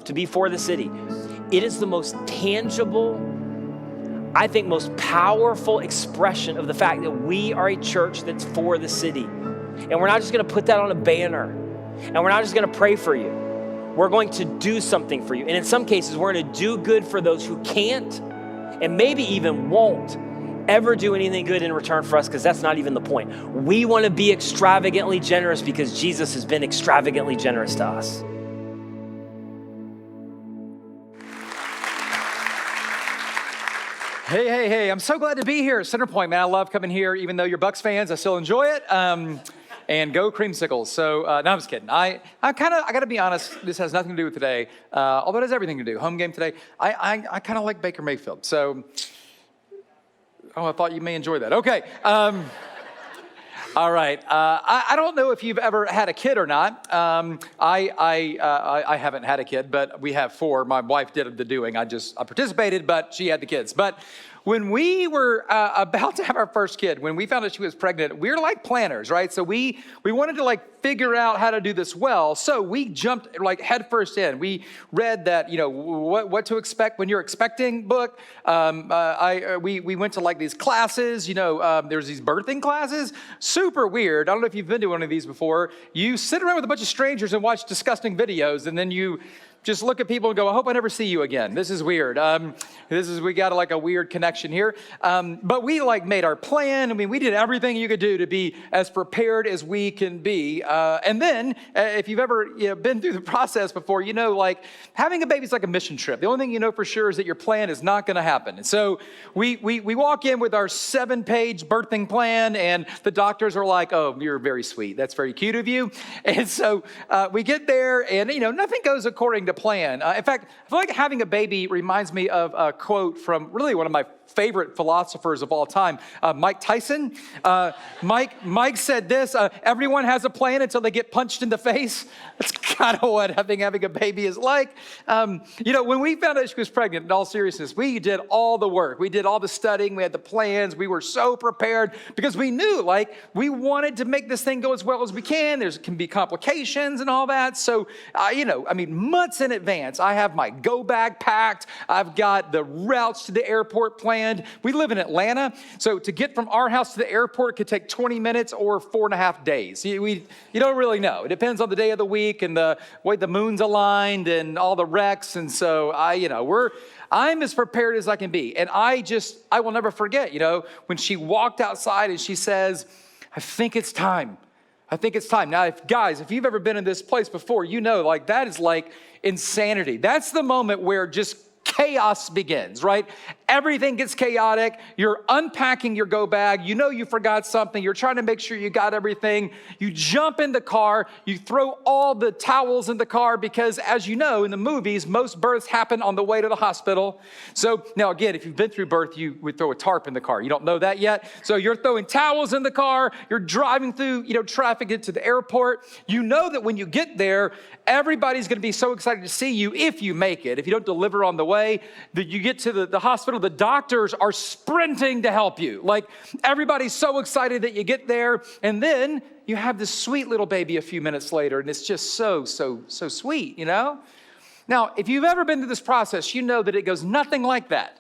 to be for the city. It is the most tangible, I think most powerful expression of the fact that we are a church that's for the city. And we're not just gonna put that on a banner, and we're not just gonna pray for you. We're going to do something for you. And in some cases, we're gonna do good for those who can't, and maybe even won't ever do anything good in return for us, because that's not even the point. We wanna be extravagantly generous because Jesus has been extravagantly generous to us. Hey, I'm so glad to be here at Centerpoint, man. I love coming here, even though you're Bucks fans, I still enjoy it. And go creamsicles. So, no, I'm just kidding. I gotta be honest, this has nothing to do with today, although it has everything to do. Home game today. I kind of like Baker Mayfield. So, I thought you may enjoy that. Okay. All right. I don't know if you've ever had a kid or not. I haven't had a kid, but we have 4. My wife did the doing. I participated, but she had the kids. But when we were about to have our first kid, when we found out she was pregnant, we were like planners, right? So we wanted to figure out how to do this well. So we jumped headfirst in. We read that, what to expect when you're expecting book. We went to these classes, there's these birthing classes, super weird. I don't know if you've been to one of these before. You sit around with a bunch of strangers and watch disgusting videos, and then you just look at people and go, I hope I never see you again. This is weird. We got a weird connection here. But we made our plan. I mean, we did everything you could do to be as prepared as we can be. And then if you've ever been through the process before, having a baby is like a mission trip. The only thing you know for sure is that your plan is not going to happen. And so we walk in with our 7-page birthing plan, and the doctors are like, oh, you're very sweet. That's very cute of you. And so we get there, and nothing goes according to plan. In fact, I feel like having a baby reminds me of a quote from really one of my favorite philosophers of all time, Mike Tyson. Mike said this, everyone has a plan until they get punched in the face. That's kind of what having a baby is like. When we found out she was pregnant, in all seriousness, we did all the work. We did all the studying. We had the plans. We were so prepared because we knew, we wanted to make this thing go as well as we can. There can be complications and all that. So, months in advance, I have my go bag packed. I've got the routes to the airport planned. We live in Atlanta, so to get from our house to the airport could take 20 minutes or 4.5 days. You don't really know. It depends on the day of the week and the way the moon's aligned and all the wrecks. And so I'm as prepared as I can be. And I will never forget, when she walked outside and she says, I think it's time. I think it's time. Now, if you've ever been in this place before, that is insanity. That's the moment where just chaos begins, right? Everything gets chaotic. You're unpacking your go bag. You forgot something. You're trying to make sure you got everything. You jump in the car. You throw all the towels in the car because, as you know, in the movies, most births happen on the way to the hospital. So now, again, if you've been through birth, you would throw a tarp in the car. You don't know that yet. So you're throwing towels in the car. You're driving through, traffic into the airport. You know that when you get there, everybody's going to be so excited to see you if you make it. If you don't deliver on the way, that you get to the hospital, the doctors are sprinting to help you. Everybody's so excited that you get there, and then you have this sweet little baby a few minutes later, and it's just so sweet, Now, if you've ever been through this process, you know that it goes nothing like that.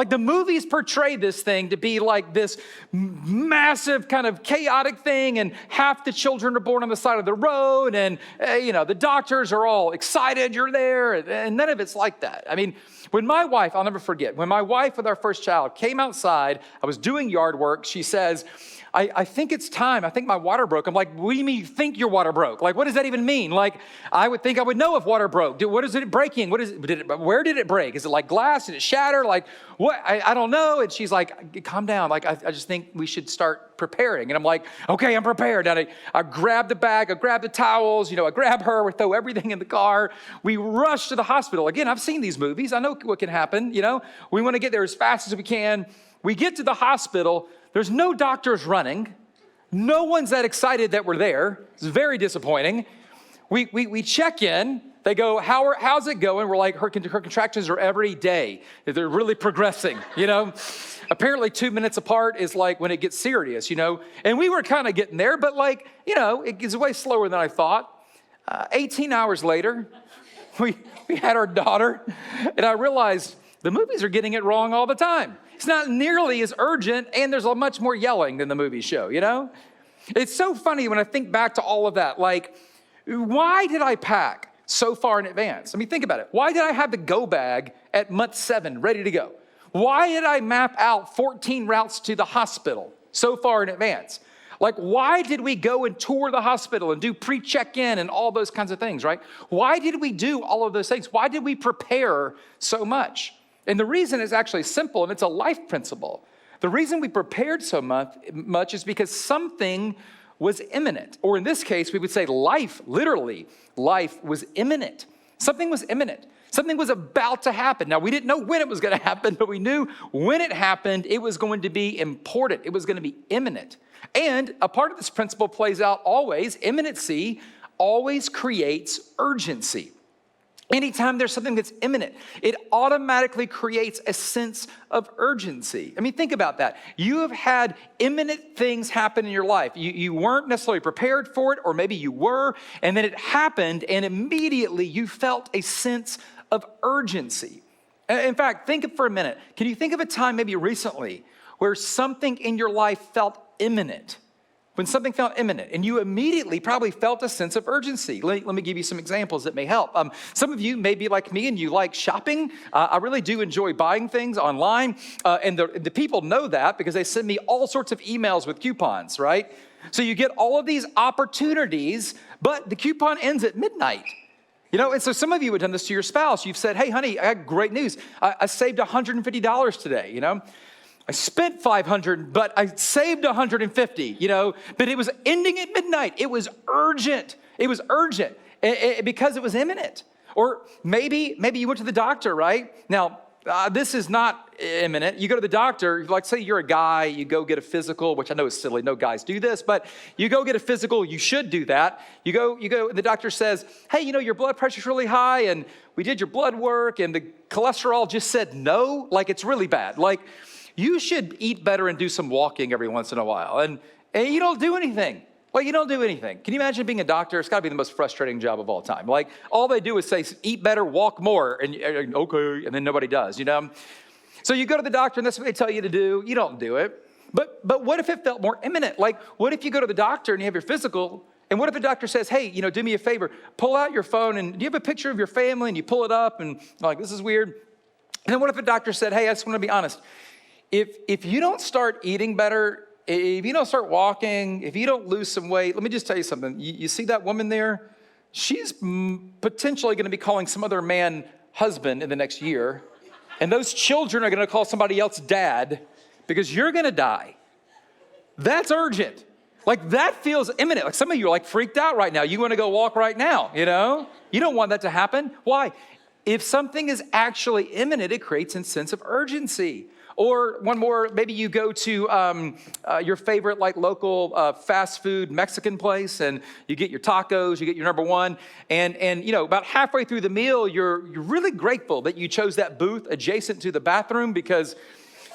The movies portray this thing to be this massive kind of chaotic thing, and half the children are born on the side of the road, and the doctors are all excited you're there, and none of it's like that. When my wife, I'll never forget, when my wife with our first child came outside, I was doing yard work, she says, I think it's time. I think my water broke. I'm like, what do you mean you think your water broke? What does that even mean? I would think I would know if water broke. What is it breaking? Where did it break? Is it glass? Did it shatter? What? I don't know. And she's like, calm down. I just think we should start preparing. And I'm like, okay, I'm prepared. And I grab the bag, I grab the towels, I grab her, we throw everything in the car. We rush to the hospital. Again, I've seen these movies. I know what can happen. We want to get there as fast as we can. We get to the hospital. There's no doctors running. No one's that excited that we're there. It's very disappointing. We check in. They go, how's it going? We're like, her contractions are every day. They're really progressing, Apparently 2 minutes apart is when it gets serious, And we were kind of getting there, but it gets way slower than I thought. 18 hours later, we had our daughter, and I realized the movies are getting it wrong all the time. It's not nearly as urgent, and there's a much more yelling than the movies show, you know? It's so funny when I think back to all of that. Like, why did I pack so far in advance? I mean, think about it. Why did I have the go bag at month 7 ready to go? Why did I map out 14 routes to the hospital so far in advance? Like, why did we go and tour the hospital and do pre-check-in and all those kinds of things, right? Why did we do all of those things? Why did we prepare so much? And the reason is actually simple, and it's a life principle. The reason we prepared so much is because something was imminent. Or in this case, we would say life, literally, life was imminent. Something was imminent. Something was about to happen. Now, we didn't know when it was going to happen, but we knew when it happened, it was going to be important. It was going to be imminent. And a part of this principle plays out always. Imminency always creates urgency. Anytime there's something that's imminent, it automatically creates a sense of urgency. I mean, think about that. You have had imminent things happen in your life. You weren't necessarily prepared for it, or maybe you were, and then it happened, and immediately you felt a sense of urgency. In fact, think for a minute. Can you think of a time maybe recently where something in your life felt imminent? When something felt imminent, and you immediately probably felt a sense of urgency. Let me give you some examples that may help. Some of you may be like me and you like shopping. I really do enjoy buying things online, and the people know that because they send me all sorts of emails with coupons, right? So you get all of these opportunities, but the coupon ends at midnight. You know, and so some of you have done this to your spouse. You've said, hey, honey, I got great news. I saved $150 today, you know? I spent $500, but I saved $150, you know, but it was ending at midnight. It was urgent. It was urgent because it was imminent. Or maybe you went to the doctor, right? Now, this is not imminent. You go to the doctor, like say you're a guy, you go get a physical, which I know is silly. No guys do this, but you go get a physical. You should do that. You go, and the doctor says, hey, you know, your blood pressure's really high, and we did your blood work, and the cholesterol just said no, like it's really bad. Like, you should eat better and do some walking every once in a while. And you don't do anything. Like, you don't do anything. Can you imagine being a doctor? It's got to be the most frustrating job of all time. Like, all they do is say, eat better, walk more, and okay, and then nobody does, you know? So you go to the doctor, and that's what they tell you to do. You don't do it. But what if it felt more imminent? Like, what if you go to the doctor and you have your physical, and what if the doctor says, hey, you know, do me a favor, pull out your phone, and do you have a picture of your family? And you pull it up, and like, this is weird. And then what if the doctor said, hey, I just want to be honest. If you don't start eating better, if you don't start walking, if you don't lose some weight, let me just tell you something. You see that woman there? She's potentially going to be calling some other man husband in the next year. And those children are going to call somebody else dad because you're going to die. That's urgent. Like, that feels imminent. Like, some of you are like freaked out right now. You want to go walk right now, you know? You don't want that to happen. Why? If something is actually imminent, it creates a sense of urgency. Or one more, maybe you go to your favorite like local fast food Mexican place, and you get your tacos, you get your number one, and you know, about halfway through the meal, you're really grateful that you chose that booth adjacent to the bathroom because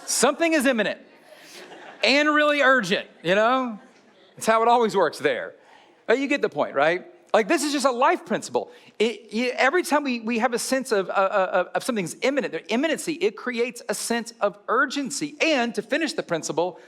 something is imminent and really urgent, you know? It's how it always works there. But you get the point, right? Like, this is just a life principle. Every time we have a sense of something's imminent, their imminency, it creates a sense of urgency. And to finish the principle,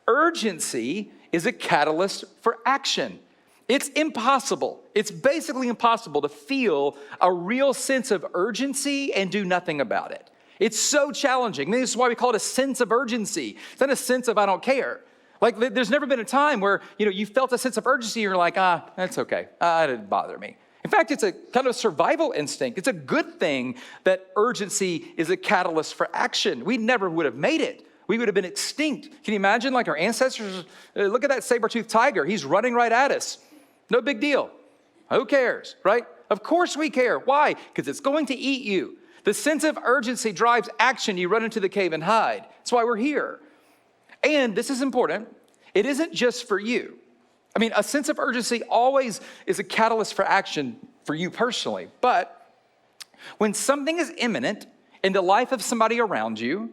urgency is a catalyst for action. It's impossible. It's basically impossible to feel a real sense of urgency and do nothing about it. It's so challenging. I mean, this is why we call it a sense of urgency. It's not a sense of I don't care. Like, there's never been a time where, you know, you felt a sense of urgency and you're like, that's okay. It didn't bother me. In fact, it's a kind of survival instinct. It's a good thing that urgency is a catalyst for action. We never would have made it. We would have been extinct. Can you imagine, like, our ancestors? Look at that saber-toothed tiger. He's running right at us. No big deal. Who cares, right? Of course we care. Why? Because it's going to eat you. The sense of urgency drives action. You run into the cave and hide. That's why we're here. And this is important. It isn't just for you. I mean, a sense of urgency always is a catalyst for action for you personally. But when something is imminent in the life of somebody around you,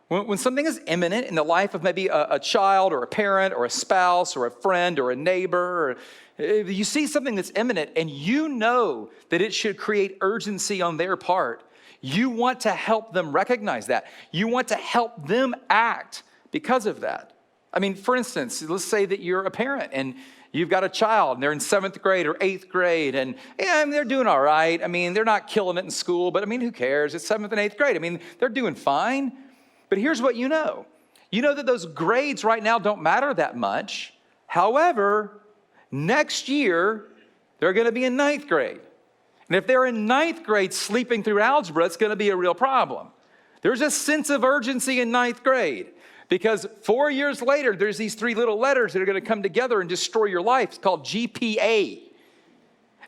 When something is imminent in the life of maybe a child or a parent or a spouse or a friend or a neighbor, or if you see something that's imminent and you know that it should create urgency on their part, you want to help them recognize that. You want to help them act because of that. I mean, for instance, let's say that you're a parent and you've got a child and they're in 7th grade or 8th grade and they're doing all right. I mean, they're not killing it in school, but I mean, who cares? It's 7th and 8th grade. I mean, they're doing fine. But here's what you know. You know that those grades right now don't matter that much. However, next year, they're going to be in 9th grade. And if they're in 9th grade sleeping through algebra, it's going to be a real problem. There's a sense of urgency in 9th grade. Because 4 years later, there's these 3 little letters that are going to come together and destroy your life. It's called GPA.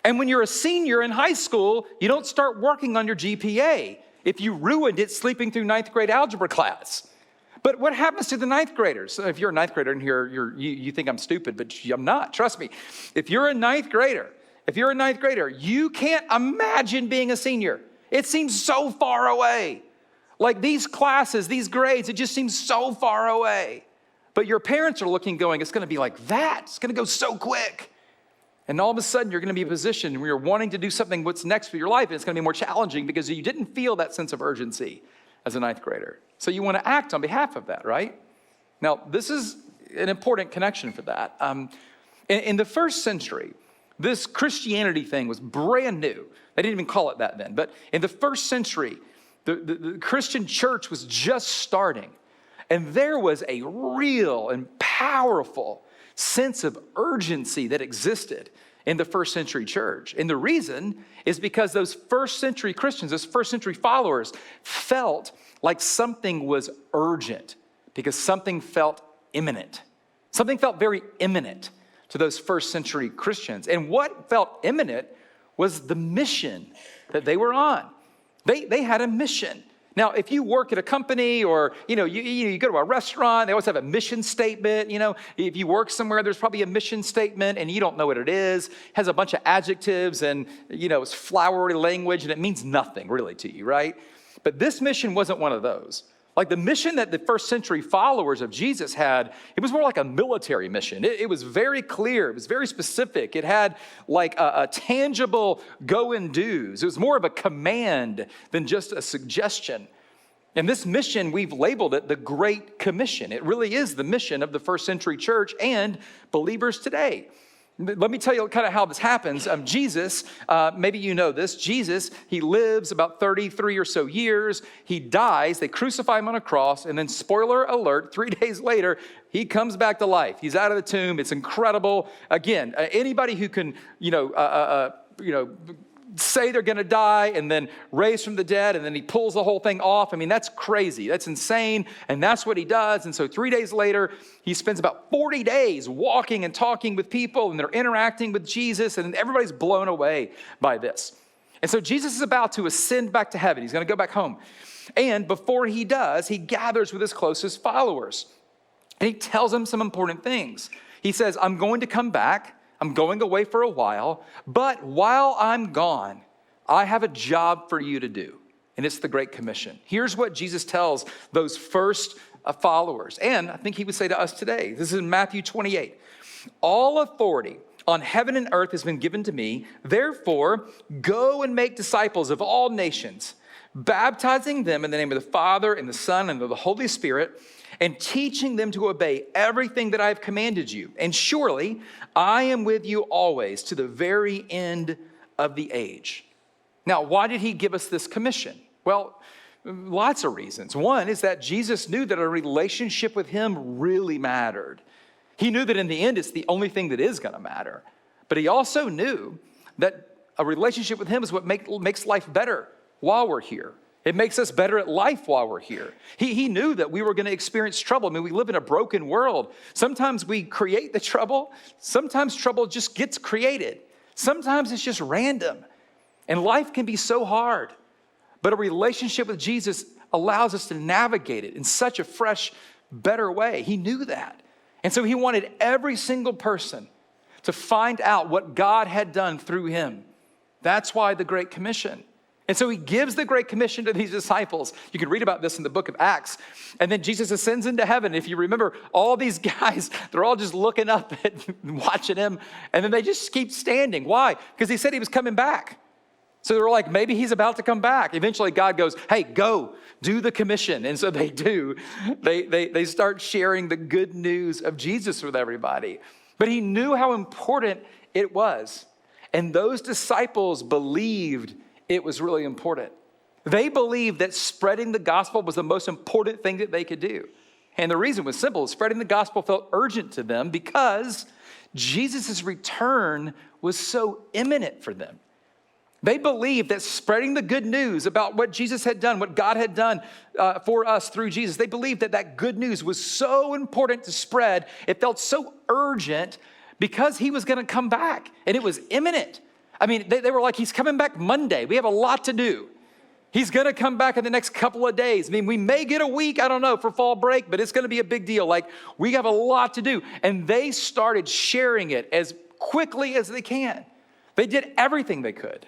And when you're a senior in high school, you don't start working on your GPA if you ruined it sleeping through 9th grade algebra class. But what happens to the 9th graders? So if you're a 9th grader in here, you think I'm stupid, but I'm not. Trust me. If you're a 9th grader, you can't imagine being a senior. It seems so far away. Like these classes, these grades, it just seems so far away. But your parents are looking, going, it's going to be like that. It's going to go so quick. And all of a sudden, you're going to be in a position where you're wanting to do something what's next for your life, and it's going to be more challenging because you didn't feel that sense of urgency as a 9th grader. So you want to act on behalf of that, right? Now, this is an important connection for that. In the first century, this Christianity thing was brand new. They didn't even call it that then. But in the first century, the Christian church was just starting. And there was a real and powerful sense of urgency that existed in the first century church. And the reason is because those first century Christians, those first century followers, felt like something was urgent because something felt imminent. Something felt very imminent to those first century Christians. And what felt imminent was the mission that they were on. They had a mission. Now, if you work at a company or, you go to a restaurant, they always have a mission statement. If you work somewhere, there's probably a mission statement and you don't know what it is. It has a bunch of adjectives and, it's flowery language and it means nothing really to you, right? But this mission wasn't one of those. Like the mission that the first century followers of Jesus had, it was more like a military mission. It was very clear. It was very specific. It had like a tangible go and do's. It was more of a command than just a suggestion. And this mission, we've labeled it the Great Commission. It really is the mission of the first century church and believers today. Let me tell you kind of how this happens. Jesus, maybe you know this, Jesus, he lives about 33 or so years. He dies, they crucify him on a cross, and then spoiler alert, 3 days later, he comes back to life. He's out of the tomb. It's incredible. Again, anybody who can, say they're going to die and then raise from the dead and then he pulls the whole thing off. I mean, that's crazy. That's insane. And that's what he does. And so 3 days later, he spends about 40 days walking and talking with people and they're interacting with Jesus and everybody's blown away by this. And so Jesus is about to ascend back to heaven. He's going to go back home. And before he does, he gathers with his closest followers and he tells them some important things. He says, I'm going to come back. I'm going away for a while, but while I'm gone, I have a job for you to do, and it's the Great Commission. Here's what Jesus tells those first followers, and I think he would say to us today. This is in Matthew 28. All authority on heaven and earth has been given to me. Therefore, go and make disciples of all nations, baptizing them in the name of the Father and the Son and of the Holy Spirit, and teaching them to obey everything that I have commanded you. And surely I am with you always to the very end of the age. Now, why did he give us this commission? Well, lots of reasons. One is that Jesus knew that a relationship with him really mattered. He knew that in the end, it's the only thing that is going to matter. But he also knew that a relationship with him is what makes life better while we're here. It makes us better at life while we're here. He knew that we were going to experience trouble. I mean, we live in a broken world. Sometimes we create the trouble. Sometimes trouble just gets created. Sometimes it's just random. And life can be so hard. But a relationship with Jesus allows us to navigate it in such a fresh, better way. He knew that. And so he wanted every single person to find out what God had done through him. That's why the Great Commission. And so he gives the Great Commission to these disciples. You can read about this in the book of Acts. And then Jesus ascends into heaven. If you remember, all these guys, they're all just looking up and watching him. And then they just keep standing. Why? Because he said he was coming back. So they were like, maybe he's about to come back. Eventually God goes, hey, go, do the commission. And so they do. They start sharing the good news of Jesus with everybody. But he knew how important it was. And those disciples believed it was really important. They believed that spreading the gospel was the most important thing that they could do. And the reason was simple. Spreading the gospel felt urgent to them because Jesus' return was so imminent for them. They believed that spreading the good news about what Jesus had done, what God had done for us through Jesus, they believed that that good news was so important to spread. It felt so urgent because he was going to come back and it was imminent. I mean, they were like, he's coming back Monday. We have a lot to do. He's going to come back in the next couple of days. I mean, we may get a week, I don't know, for fall break, but it's going to be a big deal. Like, we have a lot to do. And they started sharing it as quickly as they can. They did everything they could.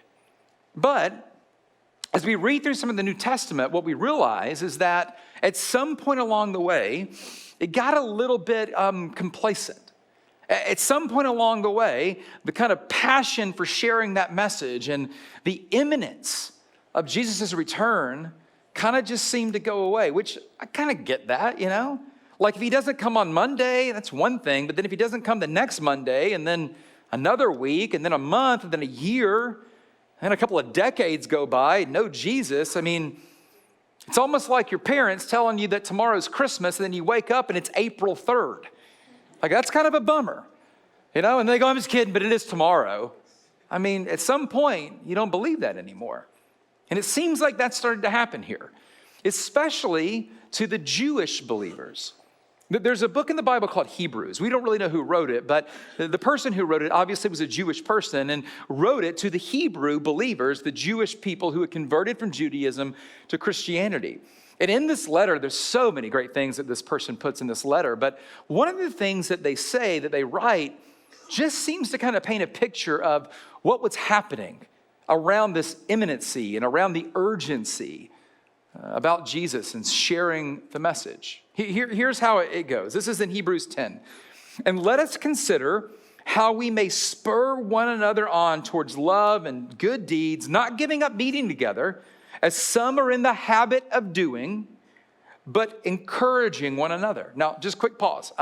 But as we read through some of the New Testament, what we realize is that at some point along the way, it got a little bit complacent. At some point along the way, the kind of passion for sharing that message and the imminence of Jesus' return kind of just seemed to go away, which I kind of get that, you know? Like if he doesn't come on Monday, that's one thing, but then if he doesn't come the next Monday and then another week and then a month and then a year and a couple of decades go by, no Jesus, I mean, it's almost like your parents telling you that tomorrow's Christmas and then you wake up and it's April 3rd. Like, that's kind of a bummer, you know? And they go, I'm just kidding, but it is tomorrow. I mean, at some point, you don't believe that anymore. And it seems like that started to happen here, especially to the Jewish believers. There's a book in the Bible called Hebrews. We don't really know who wrote it, but the person who wrote it obviously was a Jewish person and wrote it to the Hebrew believers, the Jewish people who had converted from Judaism to Christianity. And in this letter, there's so many great things that this person puts in this letter. But one of the things that they say, that they write, just seems to kind of paint a picture of what was happening around this imminency and around the urgency about Jesus and sharing the message. Here's how it goes. This is in Hebrews 10. And let us consider how we may spur one another on towards love and good deeds, not giving up meeting together, as some are in the habit of doing, but encouraging one another. Now, just quick pause.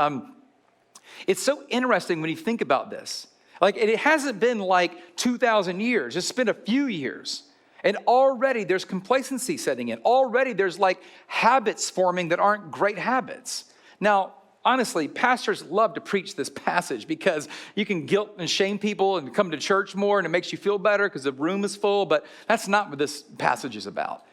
It's so interesting when you think about this. Like, it hasn't been like 2,000 years. It's been a few years. And already there's complacency setting in. Already there's like habits forming that aren't great habits. Now, honestly, pastors love to preach this passage because you can guilt and shame people and come to church more and it makes you feel better because the room is full, but that's not what this passage is about.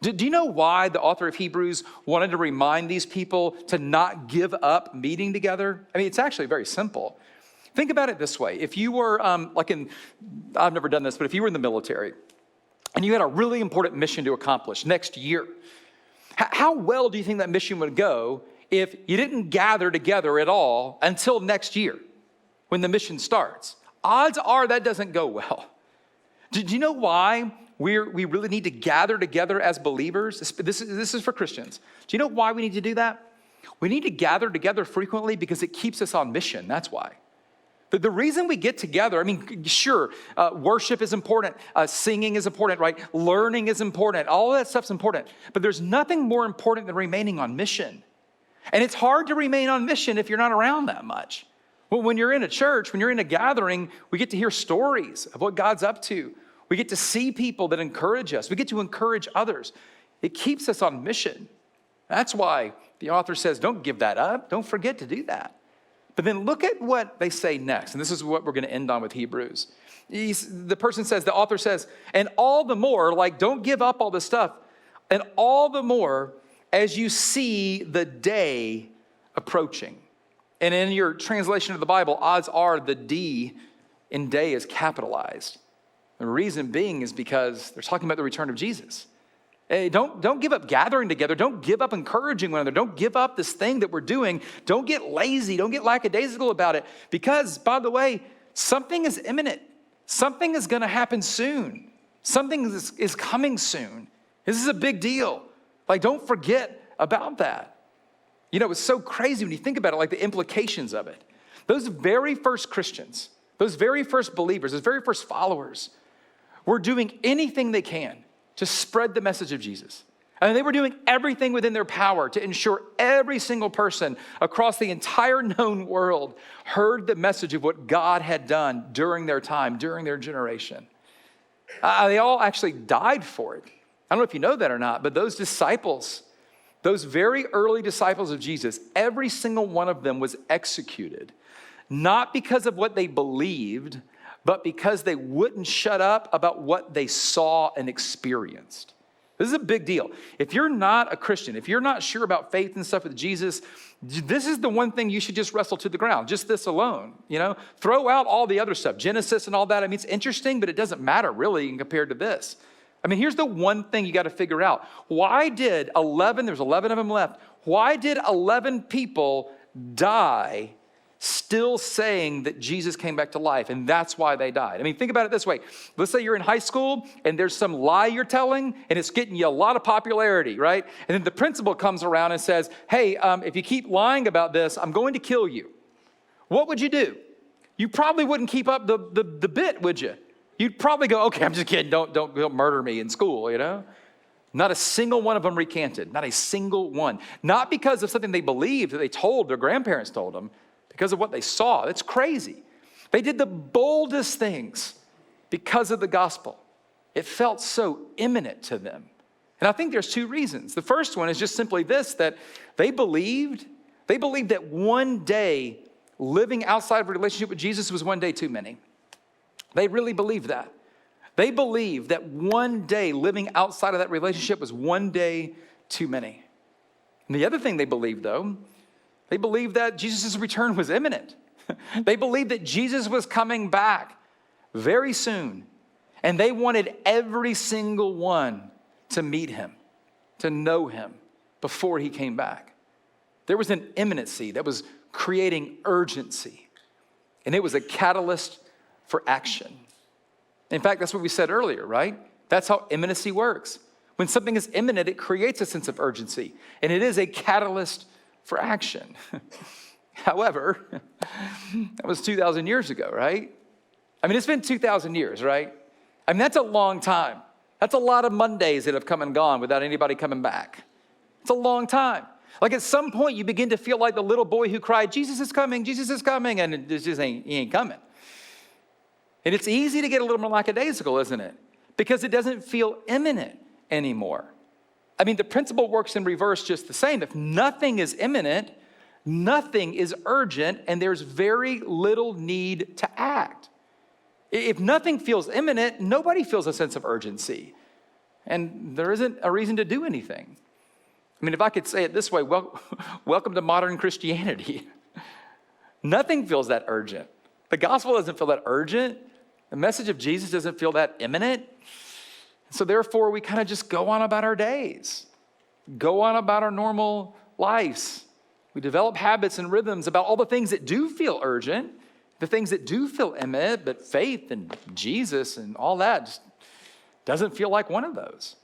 Do you know why the author of Hebrews wanted to remind these people to not give up meeting together? I mean, it's actually very simple. Think about it this way. If you were I've never done this, but if you were in the military and you had a really important mission to accomplish next year, how well do you think that mission would go if you didn't gather together at all until next year when the mission starts? Odds are that doesn't go well. Do you know why we really need to gather together as believers? This is for Christians. Do you know why we need to do that? We need to gather together frequently because it keeps us on mission. That's why. The reason we get together, I mean, sure, worship is important, singing is important, right? Learning is important, all of that stuff's important. But there's nothing more important than remaining on mission. And it's hard to remain on mission if you're not around that much. Well, when you're in a church, when you're in a gathering, we get to hear stories of what God's up to. We get to see people that encourage us. We get to encourage others. It keeps us on mission. That's why the author says, don't give that up. Don't forget to do that. But then look at what they say next. And this is what we're going to end on with Hebrews. The author says, and all the more, like, don't give up all this stuff. And all the more as you see the day approaching. And in your translation of the Bible, odds are the D in day is capitalized. The reason being is because they're talking about the return of Jesus. Hey, don't give up gathering together. Don't give up encouraging one another. Don't give up this thing that we're doing. Don't get lazy. Don't get lackadaisical about it. Because, by the way, something is imminent. Something is going to happen soon. Something is coming soon. This is a big deal. Like, don't forget about that. You know, it's so crazy when you think about it, like the implications of it. Those very first Christians, those very first believers, those very first followers were doing anything they can to spread the message of Jesus. And they were doing everything within their power to ensure every single person across the entire known world heard the message of what God had done during their time, during their generation. They all actually died for it. I don't know if you know that or not, but those disciples, those very early disciples of Jesus, every single one of them was executed, not because of what they believed, but because they wouldn't shut up about what they saw and experienced. This is a big deal. If you're not a Christian, if you're not sure about faith and stuff with Jesus, this is the one thing you should just wrestle to the ground, just this alone, you know? Throw out all the other stuff, Genesis and all that. I mean, it's interesting, but it doesn't matter really compared to this. I mean, here's the one thing you got to figure out. Why did 11, there's 11 of them left, why did 11 people die still saying that Jesus came back to life, and that's why they died? I mean, think about it this way. Let's say you're in high school, and there's some lie you're telling, and it's getting you a lot of popularity, right? And then the principal comes around and says, hey, if you keep lying about this, I'm going to kill you. What would you do? You probably wouldn't keep up the bit, would you? You'd probably go, okay, I'm just kidding. Don't murder me in school, you know? Not a single one of them recanted. Not a single one. Not because of something they believed that they told, their grandparents told them, because of what they saw. That's crazy. They did the boldest things because of the gospel. It felt so imminent to them. And I think there's two reasons. The first one is just simply this, that they believed that one day living outside of a relationship with Jesus was one day too many. They really believed that. They believed that one day living outside of that relationship was one day too many. And the other thing they believed, though, they believed that Jesus' return was imminent. They believed that Jesus was coming back very soon. And they wanted every single one to meet him, to know him before he came back. There was an imminency that was creating urgency. And it was a catalyst for action. In fact, that's what we said earlier, right? That's how imminency works. When something is imminent, it creates a sense of urgency, and it is a catalyst for action. However, that was 2,000 years ago, right? I mean, it's been 2,000 years, right? I mean, that's a long time. That's a lot of Mondays that have come and gone without anybody coming back. It's a long time. Like at some point, you begin to feel like the little boy who cried, Jesus is coming, and it just he ain't coming. And it's easy to get a little more lackadaisical, isn't it? Because it doesn't feel imminent anymore. I mean, the principle works in reverse just the same. If nothing is imminent, nothing is urgent, and there's very little need to act. If nothing feels imminent, nobody feels a sense of urgency. And there isn't a reason to do anything. I mean, if I could say it this way, welcome to modern Christianity. Nothing feels that urgent. The gospel doesn't feel that urgent. The message of Jesus doesn't feel that imminent. So therefore, we kind of just go on about our days, go on about our normal lives. We develop habits and rhythms about all the things that do feel urgent, the things that do feel imminent, but faith and Jesus and all that just doesn't feel like one of those.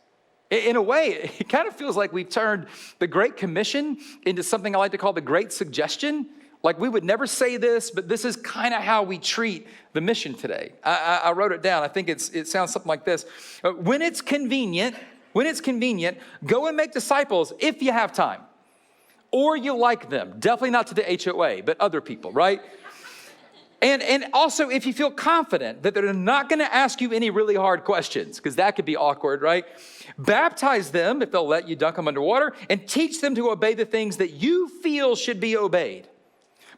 In a way, it kind of feels like we've turned the Great Commission into something I like to call the Great Suggestion. Like we would never say this, but this is kind of how we treat the mission today. I wrote it down. I think it sounds something like this. When it's convenient, go and make disciples if you have time. Or you like them. Definitely not to the HOA, but other people, right? And also if you feel confident that they're not going to ask you any really hard questions, because that could be awkward, right? Baptize them if they'll let you dunk them underwater, and teach them to obey the things that you feel should be obeyed.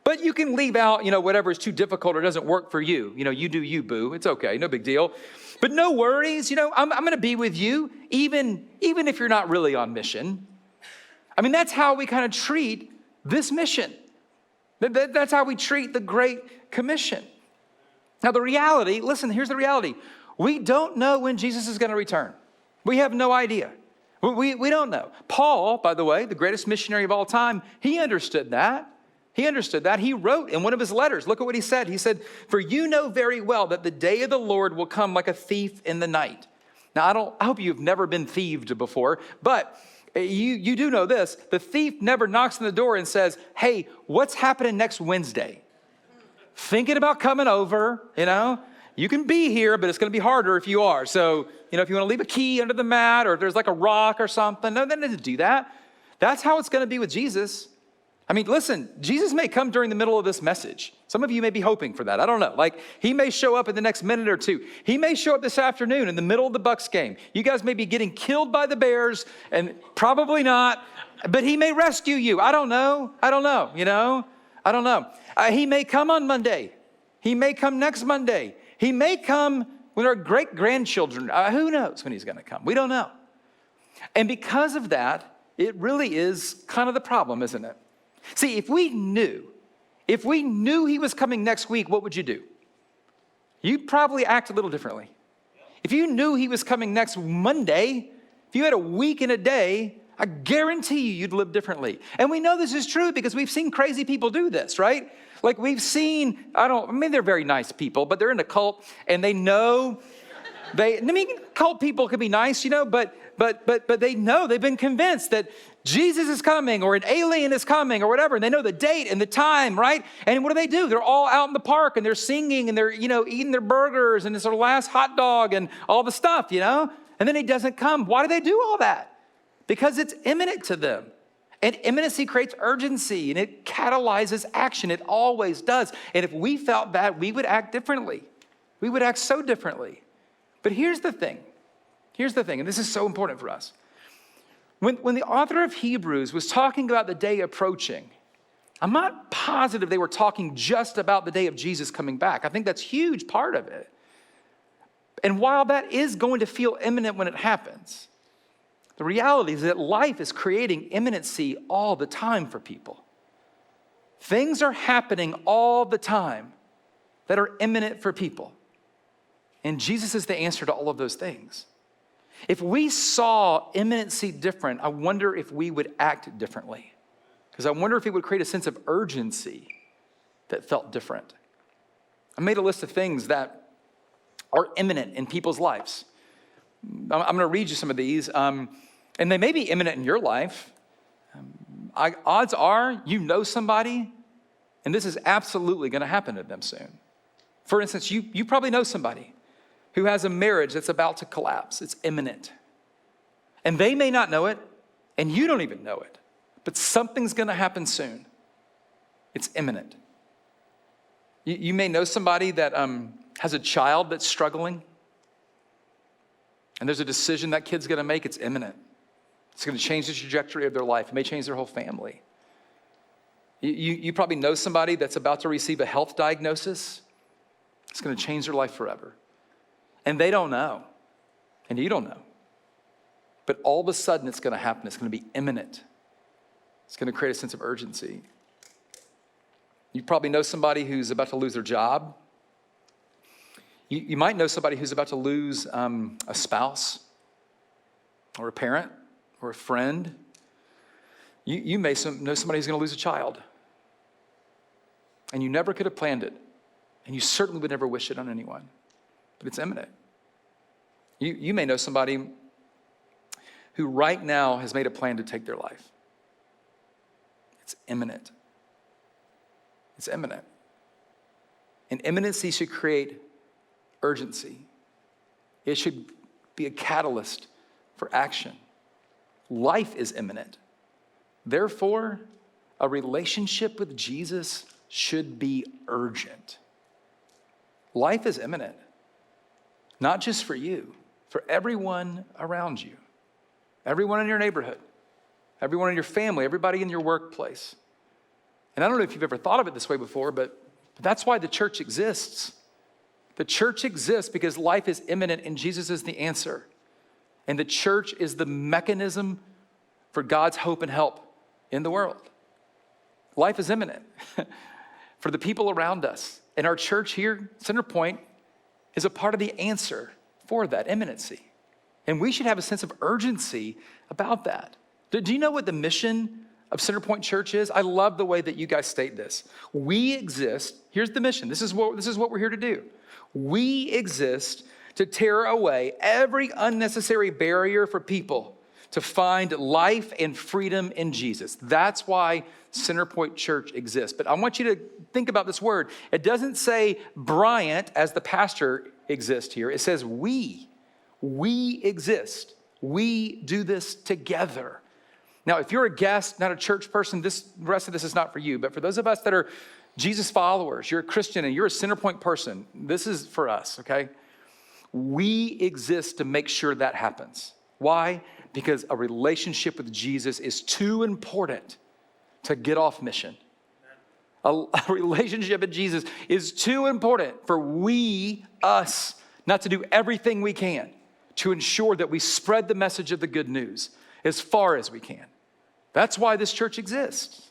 But you can leave out, whatever is too difficult or doesn't work for you. You do you, boo. It's okay, no big deal. But no worries, I'm going to be with you, even if you're not really on mission. I mean, that's how we kind of treat this mission. That's how we treat the Great Commission. Now, the reality, listen, here's the reality. We don't know when Jesus is going to return. We have no idea. We don't know. Paul, by the way, the greatest missionary of all time, he understood that. He wrote in one of his letters, look at what he said. He said, for you know very well that the day of the Lord will come like a thief in the night. Now, I hope you've never been thieved before, but you do know this. The thief never knocks on the door and says, hey, what's happening next Wednesday? Thinking about coming over, You can be here, but it's going to be harder if you are. So, if you want to leave a key under the mat or if there's like a rock or something, no, they didn't do that. That's how it's going to be with Jesus. I mean, listen, Jesus may come during the middle of this message. Some of you may be hoping for that. I don't know. Like, he may show up in the next minute or two. He may show up this afternoon in the middle of the Bucks game. You guys may be getting killed by the Bears, and probably not, but he may rescue you. I don't know. I don't know. He may come on Monday. He may come next Monday. He may come with our great-grandchildren. Who knows when he's going to come? We don't know. And because of that, it really is kind of the problem, isn't it? See, if we knew he was coming next week, what would you do? You'd probably act a little differently. If you knew he was coming next Monday, if you had a week and a day, I guarantee you'd live differently. And we know this is true because we've seen crazy people do this, right? Like we've seen, they're very nice people, but they're in a cult and they know, cult people can be nice, but they know, they've been convinced that Jesus is coming or an alien is coming or whatever. And they know the date and the time, right? And what do? They're all out in the park and they're singing and they're, eating their burgers and it's their last hot dog and all the stuff, And then he doesn't come. Why do they do all that? Because it's imminent to them. And imminency creates urgency and it catalyzes action. It always does. And if we felt that, we would act differently. We would act so differently. But here's the thing, and this is so important for us. When the author of Hebrews was talking about the day approaching, I'm not positive they were talking just about the day of Jesus coming back. I think that's a huge part of it. And while that is going to feel imminent when it happens, the reality is that life is creating imminency all the time for people. Things are happening all the time that are imminent for people. And Jesus is the answer to all of those things. If we saw imminency different, I wonder if we would act differently. Because I wonder if it would create a sense of urgency that felt different. I made a list of things that are imminent in people's lives. I'm going to read you some of these. And they may be imminent in your life. Odds are you know somebody, and this is absolutely going to happen to them soon. For instance, you probably know somebody who has a marriage that's about to collapse. It's imminent. And they may not know it, and you don't even know it, but something's going to happen soon. It's imminent. You may know somebody that has a child that's struggling, and there's a decision that kid's going to make. It's imminent. It's going to change the trajectory of their life. It may change their whole family. You probably know somebody that's about to receive a health diagnosis. It's going to change their life forever. And they don't know. And you don't know. But all of a sudden it's going to happen. It's going to be imminent. It's going to create a sense of urgency. You probably know somebody who's about to lose their job. You might know somebody who's about to lose a spouse or a parent or a friend. You may know somebody who's going to lose a child. And you never could have planned it. And you certainly would never wish it on anyone. But it's imminent. You may know somebody who right now has made a plan to take their life. It's imminent. It's imminent. And imminency should create urgency. It should be a catalyst for action. Life is imminent. Therefore, a relationship with Jesus should be urgent. Life is imminent. Not just for you, for everyone around you. Everyone in your neighborhood. Everyone in your family. Everybody in your workplace. And I don't know if you've ever thought of it this way before, but that's why the church exists. The church exists because life is imminent and Jesus is the answer. And the church is the mechanism for God's hope and help in the world. Life is imminent for the people around us. And our church here, Centerpoint, is a part of the answer for that imminency. And we should have a sense of urgency about that. Do you know what the mission of Centerpoint Church is? I love the way that you guys state this. We exist, here's the mission. This is what we're here to do. We exist to tear away every unnecessary barrier for people to find life and freedom in Jesus. That's why Centerpoint Church exists. But I want you to think about this word. It doesn't say Bryant as the pastor exists here. It says we. We exist. We do this together. Now, if you're a guest, not a church person, the rest of this is not for you. But for those of us that are Jesus followers, you're a Christian and you're a Centerpoint person, this is for us, okay? We exist to make sure that happens. Why? Because a relationship with Jesus is too important to get off mission. A relationship with Jesus is too important for us, not to do everything we can to ensure that we spread the message of the good news as far as we can. That's why this church exists.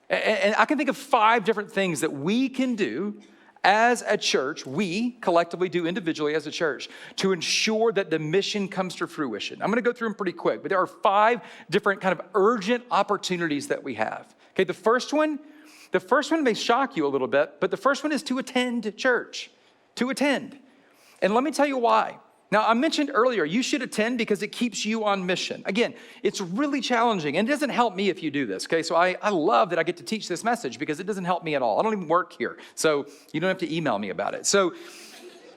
And I can think of 5 different things that we can do as a church, we collectively do individually as a church, to ensure that the mission comes to fruition. I'm going to go through them pretty quick, but there are 5 different kind of urgent opportunities that we have. Okay, the first one may shock you a little bit, but the first one is to attend church, to attend. And let me tell you why. Now, I mentioned earlier, you should attend because it keeps you on mission. Again, it's really challenging, and it doesn't help me if you do this, okay? So I love that I get to teach this message because it doesn't help me at all. I don't even work here, so you don't have to email me about it. So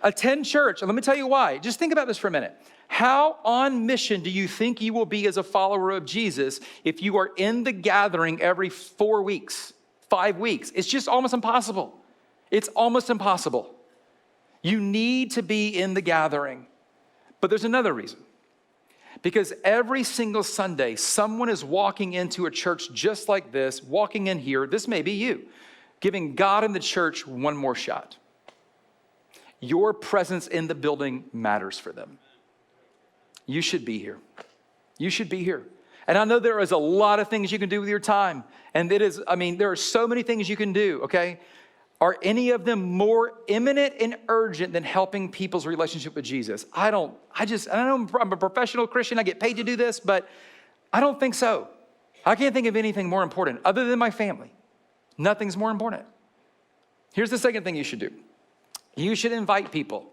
attend church, and let me tell you why. Just think about this for a minute. How on mission do you think you will be as a follower of Jesus if you are in the gathering every 4 weeks, 5 weeks? It's just almost impossible. It's almost impossible. You need to be in the gathering. But there's another reason. Because every single Sunday, someone is walking into a church just like this, walking in here, this may be you, giving God and the church one more shot. Your presence in the building matters for them. You should be here. You should be here. And I know there is a lot of things you can do with your time. And there are so many things you can do, okay? Are any of them more imminent and urgent than helping people's relationship with Jesus? I know I'm a professional Christian. I get paid to do this, but I don't think so. I can't think of anything more important other than my family. Nothing's more important. Here's the second thing you should do. You should invite people.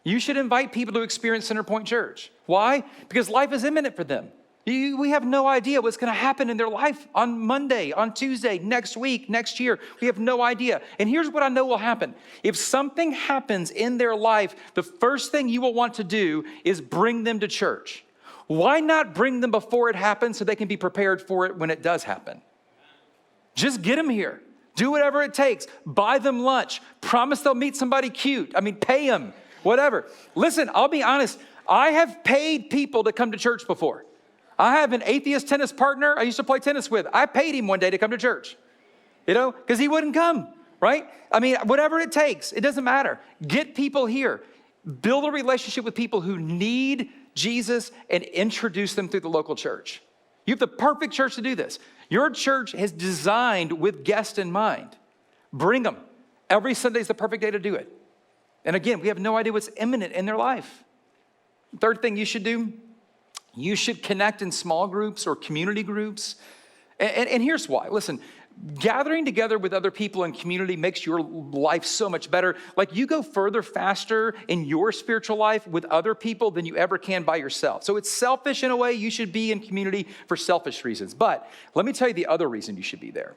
You should invite people to experience Centerpoint Church. Why? Because life is imminent for them. We have no idea what's going to happen in their life on Monday, on Tuesday, next week, next year. We have no idea. And here's what I know will happen. If something happens in their life, the first thing you will want to do is bring them to church. Why not bring them before it happens so they can be prepared for it when it does happen? Just get them here. Do whatever it takes. Buy them lunch. Promise they'll meet somebody cute. Pay them, whatever. Listen, I'll be honest. I have paid people to come to church before. I have an atheist tennis partner I used to play tennis with. I paid him one day to come to church, because he wouldn't come, right? Whatever it takes, it doesn't matter. Get people here. Build a relationship with people who need Jesus and introduce them through the local church. You have the perfect church to do this. Your church is designed with guests in mind. Bring them. Every Sunday is the perfect day to do it. And again, we have no idea what's imminent in their life. Third thing you should do, you should connect in small groups or community groups. And here's why. Listen, gathering together with other people in community makes your life so much better. Like, you go further faster in your spiritual life with other people than you ever can by yourself. So it's selfish in a way. You should be in community for selfish reasons. But let me tell you the other reason you should be there.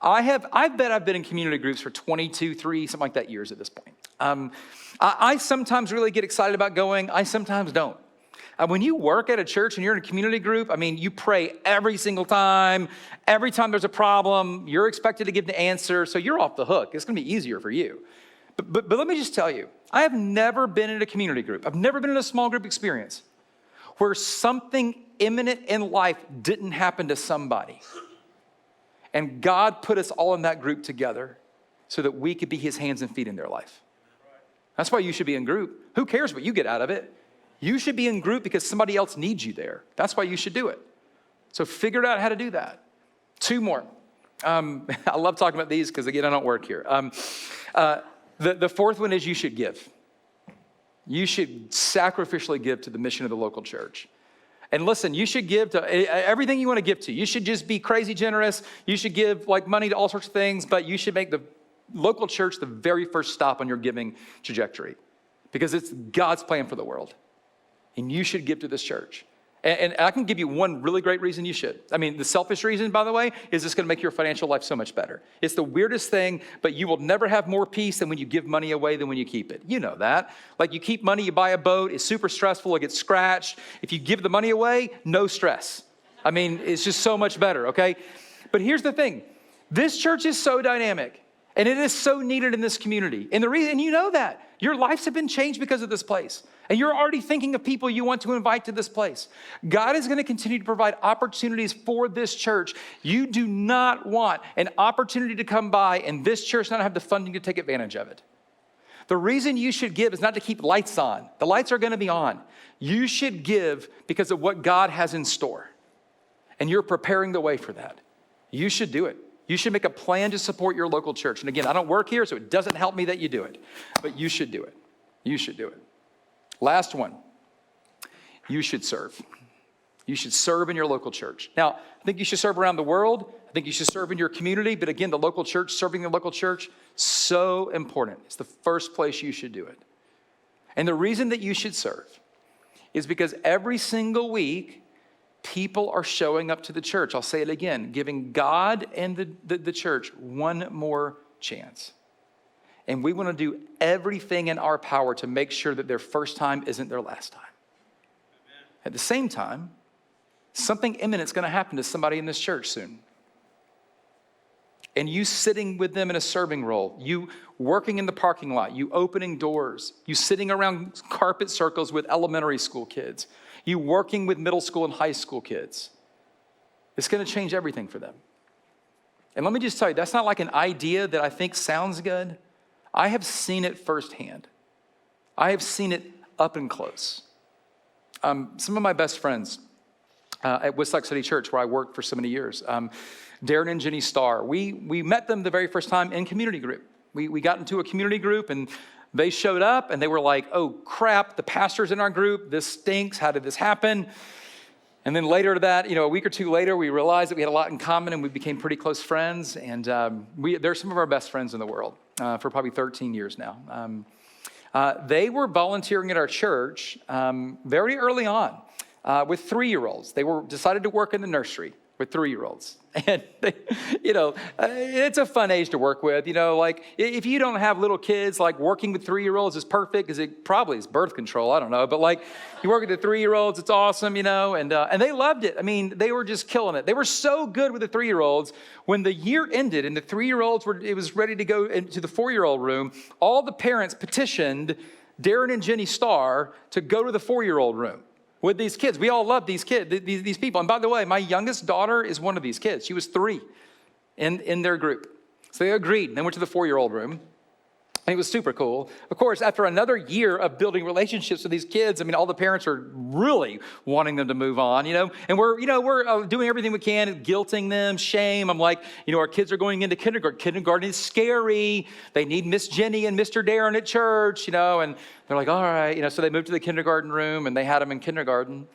I bet I've been in community groups for 22, 3, something like that years at this point. I sometimes really get excited about going. I sometimes don't. When you work at a church and you're in a community group, you pray every single time. Every time there's a problem, you're expected to give the answer, so you're off the hook. It's going to be easier for you. But let me just tell you, I have never been in a community group. I've never been in a small group experience where something imminent in life didn't happen to somebody. And God put us all in that group together so that we could be his hands and feet in their life. That's why you should be in group. Who cares what you get out of it? You should be in group because somebody else needs you there. That's why you should do it. So figure out how to do that. 2 more. I love talking about these because, again, I don't work here. The fourth one is you should give. You should sacrificially give to the mission of the local church. And listen, you should give to everything you want to give to. You should just be crazy generous. You should give money to all sorts of things, but you should make the local church the very first stop on your giving trajectory. because it's God's plan for the world. And you should give to this church. And I can give you one really great reason you should. I mean, the selfish reason, by the way, is it's going to make your financial life so much better. It's the weirdest thing, but you will never have more peace than when you give money away than when you keep it. You know that. Like you keep money, you buy a boat, it's super stressful, it gets scratched. If you give the money away, no stress. I mean, it's just so much better, okay? But here's the thing. This church is so dynamic, and it is so needed in this community. And the reason, you know that. Your lives have been changed because of this place. And you're already thinking of people you want to invite to this place. God is going to continue to provide opportunities for this church. You do not want an opportunity to come by and this church not have the funding to take advantage of it. The reason you should give is not to keep lights on. The lights are going to be on. You should give because of what God has in store. And you're preparing the way for that. You should do it. You should make a plan to support your local church. And again, I don't work here, so it doesn't help me that you do it. But you should do it. You should do it. Last one. You should serve. You should serve in your local church. Now, I think you should serve around the world. I think you should serve in your community. But again, the local church, serving the local church, so important. It's the first place you should do it. And the reason that you should serve is because every single week, people are showing up to the church. I'll say it again, giving God and the church one more chance. And we want to do everything in our power to make sure that their first time isn't their last time. Amen. At the same time, something imminent is going to happen to somebody in this church soon. And you sitting with them in a serving role, you working in the parking lot, you opening doors, you sitting around carpet circles with elementary school kids, you working with middle school and high school kids. It's going to change everything for them. And let me just tell you, that's not like an idea that I think sounds good. I have seen it firsthand. I have seen it up and close. Some of my best friends at Woodstock City Church, where I worked for so many years, Darren and Jenny Starr, we met them the very first time in community group. We got into a community group and they showed up and they were like, oh crap, the pastor's in our group, this stinks, how did this happen? And then later to that, a week or two later, we realized that we had a lot in common and we became pretty close friends. And they're some of our best friends in the world for probably 13 years now. They were volunteering at our church very early on with 3-year-olds. They decided to work in the nursery with 3-year-olds. And, it's a fun age to work with. Like if you don't have little kids, like working with 3-year-olds is perfect because it probably is birth control. I don't know. But like you work with the 3-year-olds, it's awesome, and they loved it. I mean, they were just killing it. They were so good with the 3-year-olds. When the year ended and the 3-year-olds it was ready to go into the 4-year-old room, all the parents petitioned Darren and Jenny Starr to go to the 4-year-old room with these kids. We all love these kids, these people. And by the way, my youngest daughter is one of these kids. She was 3 in their group. So they agreed. They went to the 4-year-old room. And it was super cool. Of course, after another year of building relationships with these kids, all the parents are really wanting them to move on, And we're doing everything we can, guilting them, shame. I'm like, our kids are going into kindergarten. Kindergarten is scary. They need Miss Jenny and Mr. Darren at church, And they're like, all right, So they moved to the kindergarten room and they had them in kindergarten.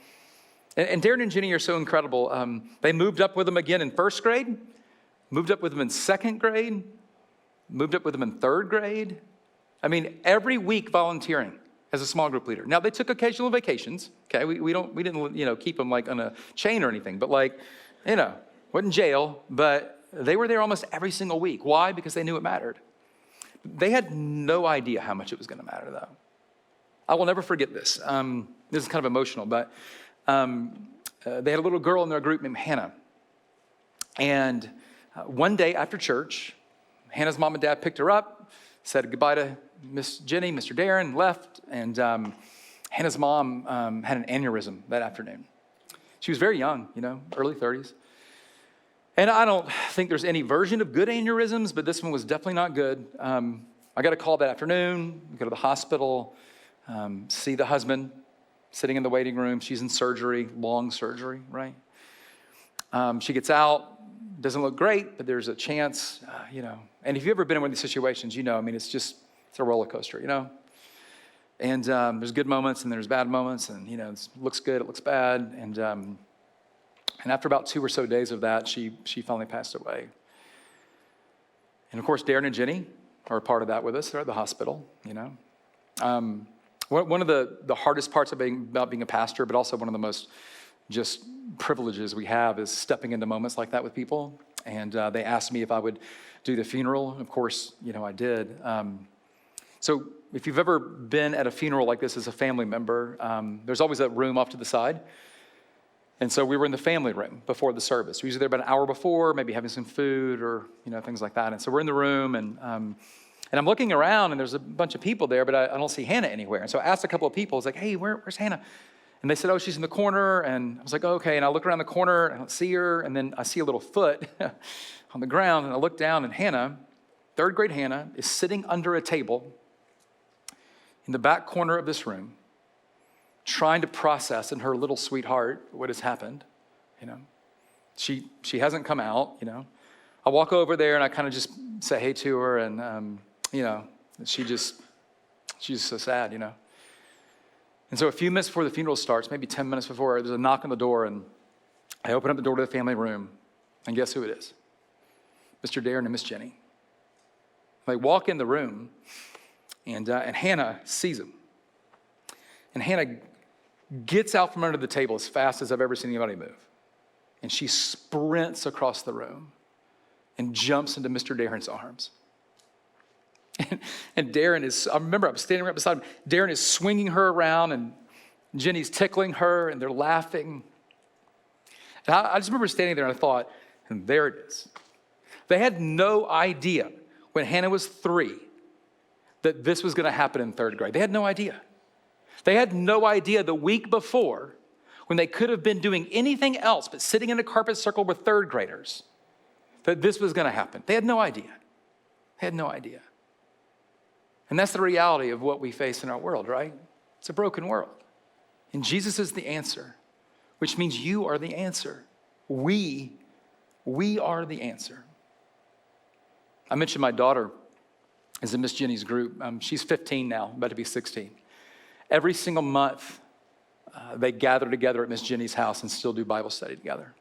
And Darren and Jenny are so incredible. They moved up with them again in 1st grade, moved up with them in 2nd grade, moved up with them in 3rd grade. Every week volunteering as a small group leader. Now, they took occasional vacations. Okay, we didn't keep them like on a chain or anything, but wasn't in jail, but they were there almost every single week. Why? Because they knew it mattered. They had no idea how much it was going to matter, though. I will never forget this. This is kind of emotional, but they had a little girl in their group named Hannah. And one day after church, Hannah's mom and dad picked her up, said goodbye to Miss Jenny, Mr. Darren, left, and Hannah's mom had an aneurysm that afternoon. She was very young, early 30s. And I don't think there's any version of good aneurysms, but this one was definitely not good. I got a call that afternoon, go to the hospital, see the husband sitting in the waiting room. She's in surgery, long surgery, right? She gets out. Doesn't look great, but there's a chance, And if you've ever been in one of these situations, it's a roller coaster, And there's good moments and there's bad moments, and it looks good, it looks bad, and after about 2 or so days of that, she finally passed away. And of course, Darren and Jenny are a part of that with us. They're at the hospital, One of the hardest parts about being a pastor, but also one of the most just privileges we have, is stepping into moments like that with people. And they asked me if I would do the funeral. Of course, I did. So if you've ever been at a funeral like this as a family member, there's always a room off to the side. And so we were in the family room before the service. We're usually there about an hour before, maybe having some food or, things like that. And so we're in the room, and I'm looking around, and there's a bunch of people there, but I don't see Hannah anywhere. And so I asked a couple of people, I was like, hey, where's Hannah? And they said, oh, she's in the corner. And I was like, oh, okay. And I look around the corner, and I don't see her. And then I see a little foot on the ground, and I look down, and Hannah, third grade Hannah, is sitting under a table in the back corner of this room, trying to process in her little sweetheart what has happened. She hasn't come out. I walk over there, and I kind of just say hey to her, and she's just so sad. And so a few minutes before the funeral starts, maybe 10 minutes before, there's a knock on the door, and I open up the door to the family room, and guess who it is? Mr. Darren and Miss Jenny. They walk in the room, and Hannah sees him. And Hannah gets out from under the table as fast as I've ever seen anybody move. And she sprints across the room and jumps into Mr. Darren's arms. And Darren is, I remember I was standing right beside him. Darren is swinging her around, and Jenny's tickling her, and they're laughing. And I just remember standing there, and I thought, and there it is. They had no idea when Hannah was 3 that this was going to happen in 3rd grade. They had no idea. They had no idea the week before, when they could have been doing anything else but sitting in a carpet circle with 3rd graders, that this was going to happen. They had no idea. They had no idea. And that's the reality of what we face in our world, right? It's a broken world. And Jesus is the answer, which means you are the answer. We are the answer. I mentioned my daughter is in Miss Jenny's group. She's 15 now, about to be 16. Every single month, they gather together at Miss Jenny's house and still do Bible study together.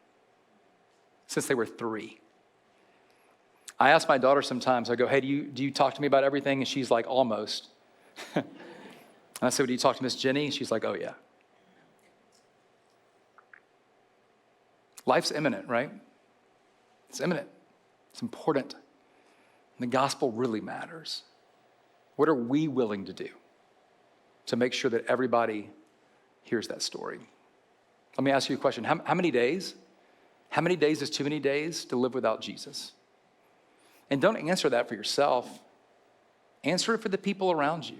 Since they were 3. I ask my daughter sometimes, I go, hey, do you talk to me about everything? And she's like, almost. And I say, well, do you talk to Miss Jenny? And she's like, oh, yeah. Life's imminent, right? It's imminent. It's important. And the gospel really matters. What are we willing to do to make sure that everybody hears that story? Let me ask you a question. How many days? How many days is too many days to live without Jesus? And don't answer that for yourself. Answer it for the people around you.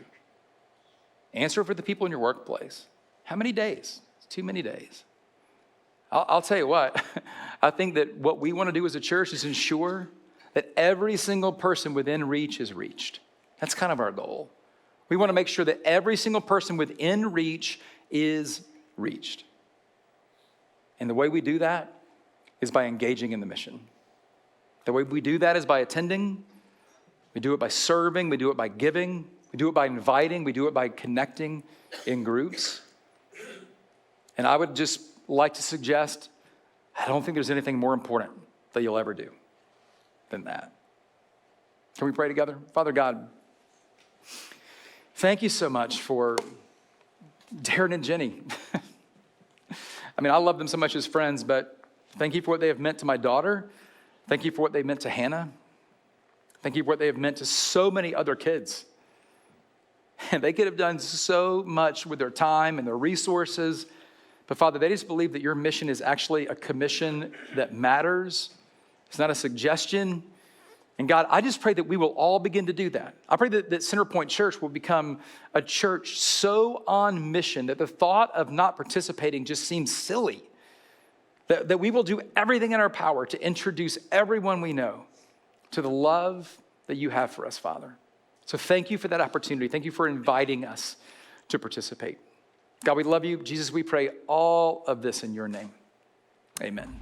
Answer it for the people in your workplace. How many days? It's too many days. I'll tell you what. I think that what we want to do as a church is ensure that every single person within reach is reached. That's kind of our goal. We want to make sure that every single person within reach is reached. And the way we do that is by engaging in the mission. The way we do that is by attending. We do it by serving. We do it by giving. We do it by inviting. We do it by connecting in groups. And I would just like to suggest, I don't think there's anything more important that you'll ever do than that. Can we pray together? Father God, thank you so much for Darren and Jenny. I mean, I love them so much as friends, but thank you for what they have meant to my daughter. Thank you for what they meant to Hannah. Thank you for what they have meant to so many other kids. And they could have done so much with their time and their resources. But Father, they just believe that your mission is actually a commission that matters. It's not a suggestion. And God, I just pray that we will all begin to do that. I pray that Centerpoint Church will become a church so on mission that the thought of not participating just seems silly. That we will do everything in our power to introduce everyone we know to the love that you have for us, Father. So thank you for that opportunity. Thank you for inviting us to participate. God, we love you. Jesus, we pray all of this in your name. Amen.